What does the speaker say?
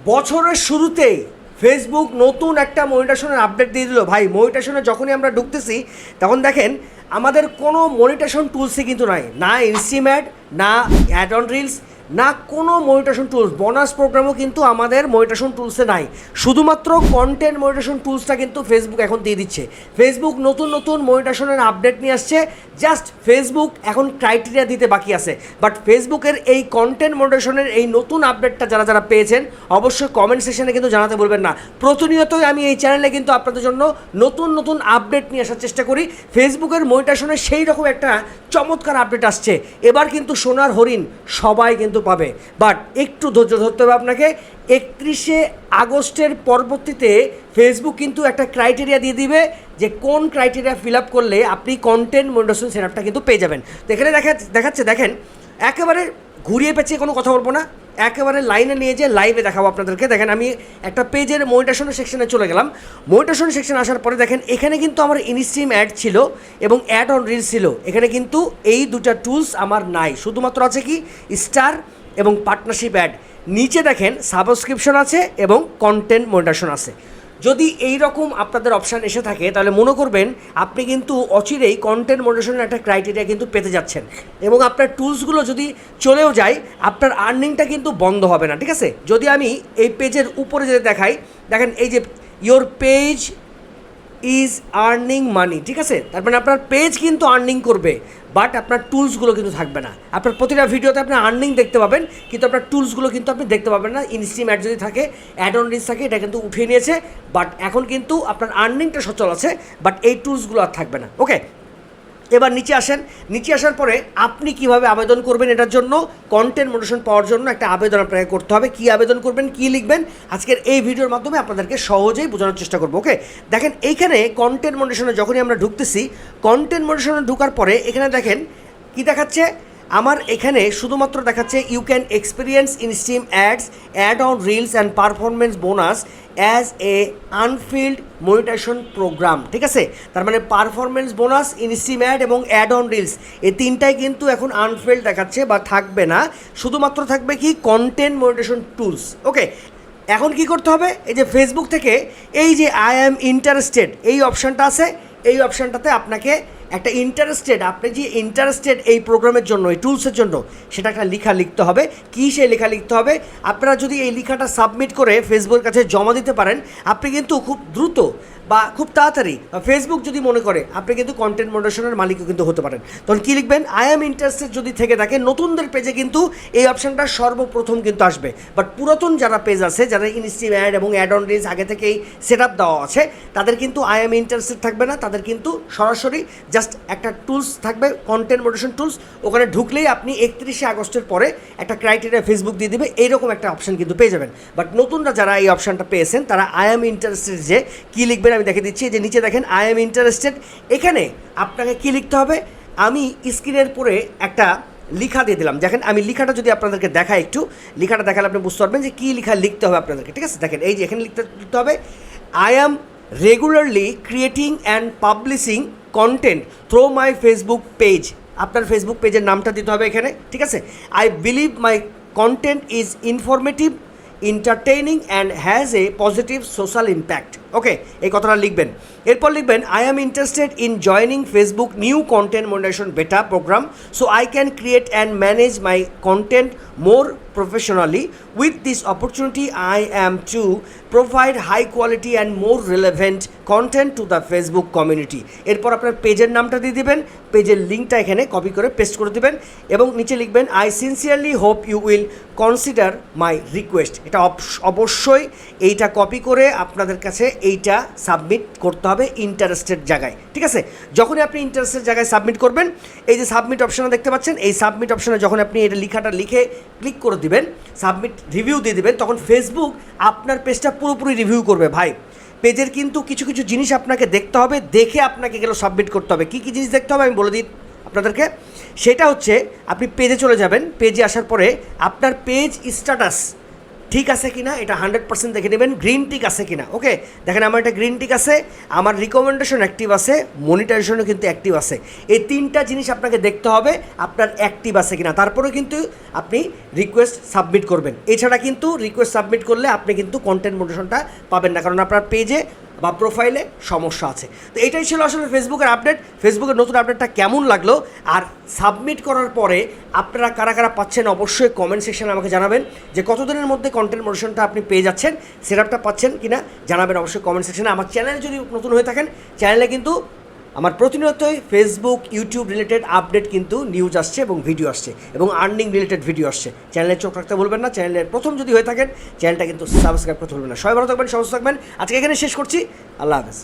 বছরের শুরুতেই ফেসবুক নতুন একটা মনিটাইজেশনের আপডেট দিয়ে দিল। ভাই মনিটাইজেশনে যখনই আমরা ঢুকতেছি তখন দেখেন আমাদের কোনো মনিটাইজেশন টুলসই কিন্তু নাই, না ইনস্ট্রিম অ্যাড, না অ্যাড অন রিলস, না কোনো মনিটাইজেশন টুলস। বোনাস প্রোগ্রামও কিন্তু আমাদের মনিটাইজেশন টুলসে নাই, শুধুমাত্র কন্টেন্ট মনিটাইজেশন টুলসটা কিন্তু ফেসবুক এখন দিয়ে দিচ্ছে। ফেসবুক নতুন নতুন মনিটাইজেশনের আপডেট নিয়ে আসছে, জাস্ট ফেসবুক এখন ক্রাইটেরিয়া দিতে বাকি আছে। বাট ফেসবুকের এই কন্টেন্ট মনিটাইজেশনের এই নতুন আপডেটটা যারা যারা পেয়েছেন অবশ্যই কমেন্ট সেকশনে কিন্তু জানাতে বলবেন না। প্রতিনিয়তই আমি এই চ্যানেলে কিন্তু আপনাদের জন্য নতুন নতুন আপডেট নিয়ে আসার চেষ্টা করি। ফেসবুকের মনিটাইজেশনের সেই রকম একটা চমৎকার আপডেট আসছে, এবার কিন্তু সোনার হরিণ সবাই কিন্তু পাবে। বাট একটু ধৈর্য ধরতে হবে আপনাকে। 31শে আগস্টের পরবর্তীতে ফেসবুক কিন্তু একটা ক্রাইটেরিয়া দিয়ে দিবে যে কোন ক্রাইটেরিয়া ফিল আপ করলে আপনি কন্টেন্ট মনিটাইজেশন সেটআপটা কিন্তু পেয়ে যাবেন। তো এখানে দেখাচ্ছে, দেখেন একেবারে ঘুরিয়ে পেঁচিয়ে কোনো কথা বলবো না, একেবারে লাইনে নিয়ে যেয়ে লাইভে দেখাবো আপনাদেরকে। দেখেন আমি একটা পেজের মনিটাইজেশন সেকশনে চলে গেলাম। মনিটাইজেশন সেকশন আসার পরে দেখেন এখানে কিন্তু আমার ইনস্ট্রিম অ্যাড ছিল এবং অ্যাড অন রিলস ছিল। এখানে কিন্তু এই দুটা টুলস আমার নাই, শুধুমাত্র আছে কি স্টার এবং পার্টনারশিপ অ্যাড। নিচে দেখেন সাবস্ক্রিপশন আছে এবং কন্টেন্ট মনিটাইজেশন আছে। যদি এই রকম আপনাদের অপশান এসে থাকে তাহলে মনে করবেন আপনি কিন্তু অচিরেই কন্টেন্ট মনিটাইজেশনের একটা ক্রাইটেরিয়া কিন্তু পেতে যাচ্ছেন, এবং আপনার টুলসগুলো যদি চলেও যায় আপনার আর্নিংটা কিন্তু বন্ধ হবে না। ঠিক আছে, যদি আমি এই পেজের উপরে যেতে দেখাই, দেখেন এই যে your page is earning money, ঠিক আছে, তার মানে আপনার পেজ কিন্তু আর্নিং করবে, বাট আপনার টুলসগুলো কিন্তু থাকবে না। আপনার প্রতিটা ভিডিওতে আপনি আর্নিং দেখতে পাবেন, কিন্তু আপনার টুলসগুলো কিন্তু আপনি দেখতে পাবেন না। ইনস্ট্রিম অ্যাড যদি থাকে, অ্যাড অন রিলস থাকে, এটা কিন্তু উঠিয়ে নিয়েছে, বাট এখন কিন্তু আপনার আর্নিংটা সচল আছে, বাট এই টুলসগুলো আর থাকবে না। ওকে, এবার নিচে আসেন। নিচে আসার পরে আপনি কিভাবে আবেদন করবেন এটার জন্য, কন্টেন্ট মনিটাইজেশন পাওয়ার জন্য একটা আবেদন আপনাকে করতে হবে। কী আবেদন করবেন, কী লিখবেন, আজকের এই ভিডিওর মাধ্যমে আপনাদেরকে সহজেই বোঝানোর চেষ্টা করবো। ওকে, দেখেন এইখানে কন্টেন্ট মনিটাইজেশনে যখনই আমরা ঢুকতেছি, কন্টেন্ট মনিটাইজেশনে ঢোকার পরে এখানে দেখেন কি দেখাচ্ছে, আমার এখানে শুধুমাত্র দেখাচ্ছে you can experience instream ads, ad on reels and performance bonus as a unified monetisation programme. ঠিক আছে, তার মানে পারফরমেন্স বোনাস, ইনস্ট্রিম অ্যাড এবং অ্যাড অন রিলস এই তিনটাই কিন্তু এখন আনফিল্ড দেখাচ্ছে বা থাকবে না, শুধুমাত্র থাকবে কি কন্টেন্ট মনিটাইজেশন টুলস। ওকে, এখন কি করতে হবে, এই যে ফেসবুক থেকে এই যে আই অ্যাম ইন্টারেস্টেড এই অপশানটা আছে, এই অপশানটাতে আপনাকে একটা ইন্টারেস্টেড, আপনি যে ইন্টারেস্টেড এই প্রোগ্রামের জন্য, এই টুলসের জন্য, সেটা একটা লেখা লিখতে হবে। কী সেই লেখা লিখতে হবে, আপনারা যদি এই লেখাটা সাবমিট করে ফেসবুকের কাছে জমা দিতে পারেন, আপনি কিন্তু খুব দ্রুত বা খুব তাড়াতাড়ি ফেসবুক যদি মনে করে আপনি কিন্তু কন্টেন্ট মনিটাইজেশনের মালিকও কিন্তু হতে পারেন। তখন কী লিখবেন, আই অ্যাম ইন্টারেস্টেড যদি থেকে থাকে, নতুনদের পেজে কিন্তু এই অপশানটা সর্বপ্রথম কিন্তু আসবে। বাট পুরাতন যারা পেজ আছে, যারা ইনস্ট্রিম অ্যাড এবং অ্যাড অন রিলস আগে থেকেই সেট আপ দেওয়া আছে, তাদের কিন্তু আই অ্যাম ইন্টারেস্টেড থাকবে না, তাদের কিন্তু সরাসরি জাস্ট একটা টুলস থাকবে, কন্টেন্ট মনিটাইজেশন টুলস। ওখানে ঢুকলেই আপনি 31শে আগস্টের পরে একটা ক্রাইটেরিয়া ফেসবুক দিয়ে দেবে, এইরকম একটা অপশান কিন্তু পেয়ে যাবেন। বাট নতুনরা যারা এই অপশানটা পেয়েছেন তারা আই অ্যাম ইন্টারেস্টেড যে কী লিখবেন আমি দেখে দিচ্ছি। যে নিচে দেখেন আই অ্যাম ইন্টারেস্টেড, এখানে আপনাকে কী লিখতে হবে, আমি স্ক্রিনের পরে একটা লেখা দিয়ে দিলাম। দেখেন আমি লেখাটা যদি আপনাদেরকে দেখাই, একটু লেখাটা দেখালে আপনি বুঝতে পারবেন যে কী লেখা লিখতে হবে আপনাদেরকে। ঠিক আছে, দেখেন এই যে এখানে লিখতে হবে, I am regularly creating and publishing content through my Facebook page. আপনার ফেসবুক পেজের নামটা দিতে হবে এখানে। ঠিক আছে, I believe my content is informative, entertaining and has a positive social impact. Okay, এই কথাটা লিখবেন। এরপর লিখবেন I am interested in joining Facebook new content monetization beta program so I can create and manage my content more professionally with this opportunity I am to provide high quality and more relevant content to the Facebook community. এরপর আপনার পেজের নামটা দিয়ে দিবেন, পেজের লিঙ্কটা এখানে copy করে পেস্ট করে দেবেন এবং নিচে লিখবেন I sincerely hope you will consider my request. এটা অবশ্যই এইটা কপি করে আপনাদের কাছে এইটা সাবমিট করতে হবে ইন্টারেস্টেড জায়গায়। ঠিক আছে, যখনই আপনি ইন্টারেস্টেড জায়গায় সাবমিট করবেন, এই যে সাবমিট অপশানে দেখতে পাচ্ছেন, এই সাবমিট অপশানে যখন আপনি এটা লেখাটা লিখে ক্লিক করে দিবেন, সাবমিট রিভিউ দিয়ে দিবেন, তখন ফেসবুক আপনার পেজটা পুরোপুরি রিভিউ করবে। ভাই পেজের কিন্তু কিছু কিছু জিনিস আপনাকে দেখতে হবে, দেখে আপনাকে এগুলো সাবমিট করতে হবে। কী কী জিনিস দেখতে হবে আমি বলে দিই আপনাদেরকে। সেটা হচ্ছে আপনি পেজে চলে যাবেন, পেজে আসার পরে আপনার পেজ স্ট্যাটাস ঠিক আছে কিনা এটা 100% দেখে নেবেন, গ্রিন টিক আছে কিনা। ওকে, দেখেন আমার একটা গ্রিন টিক আছে, আমার রিকমেন্ডেশন অ্যাক্টিভ আছে, মনিটাইজেশনও কিন্তু অ্যাক্টিভ আছে। এই তিনটা জিনিস আপনাকে দেখতে হবে আপনার অ্যাক্টিভ আছে কিনা, তারপরেও কিন্তু আপনি রিকোয়েস্ট সাবমিট করবেন। এছাড়া কিন্তু রিকোয়েস্ট সাবমিট করলে আপনি কিন্তু কন্টেন্ট মনিটাইজেশনটা পাবেন না, কারণ আপনার পেজে বা প্রোফাইলে সমস্যা আছে। তো এটাই ছিল আসলে ফেসবুকের আপডেট। ফেসবুকের নতুন আপডেটটা কেমন লাগলো আর সাবমিট করার পরে আপনারা কারা কারা পাচ্ছেন অবশ্যই কমেন্ট সেকশনে আমাকে জানাবেন, যে কতদিনের মধ্যে কন্টেন্ট মনিটাইজেশনটা আপনি পেয়ে যাচ্ছেন, সেটআপটা পাচ্ছেন কিনা জানাবেন অবশ্যই কমেন্ট সেকশনে। আমার চ্যানেল যদি নতুন হয়ে থাকেন, চ্যানেলে কিন্তু আমার প্রতিনিয়তই ফেসবুক ইউটিউব রিলেটেড আপডেট কিন্তু নিউজ আসছে এবং ভিডিও আসছে এবং আর্নিং রিলেটেড ভিডিও আসছে। চ্যানেলে চোখ রাখতে বলবেন না, চ্যানেলের প্রথম যদি হয়ে থাকেন চ্যানেলটা কিন্তু সাবস্ক্রাইব করতে ভুলবেন না। সবাই ভালো থাকবেন, সুস্থ থাকবেন। আজকে এখানে শেষ করছি, আল্লাহ হাফেজ।